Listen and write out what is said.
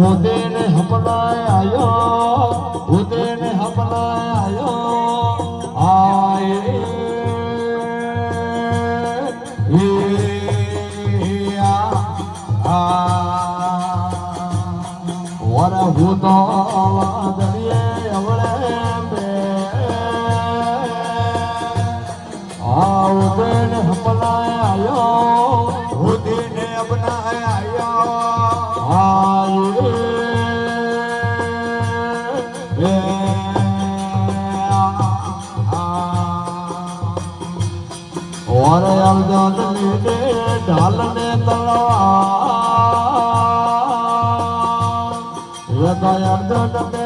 होते ने हमलाए आयो होते ने हमलाए आयो आए और भूतो दरिए अवले होते ने हमलाए आयो होते ने अपना आयो और अर्जुन लीडे ढालने तलवार अर्जुन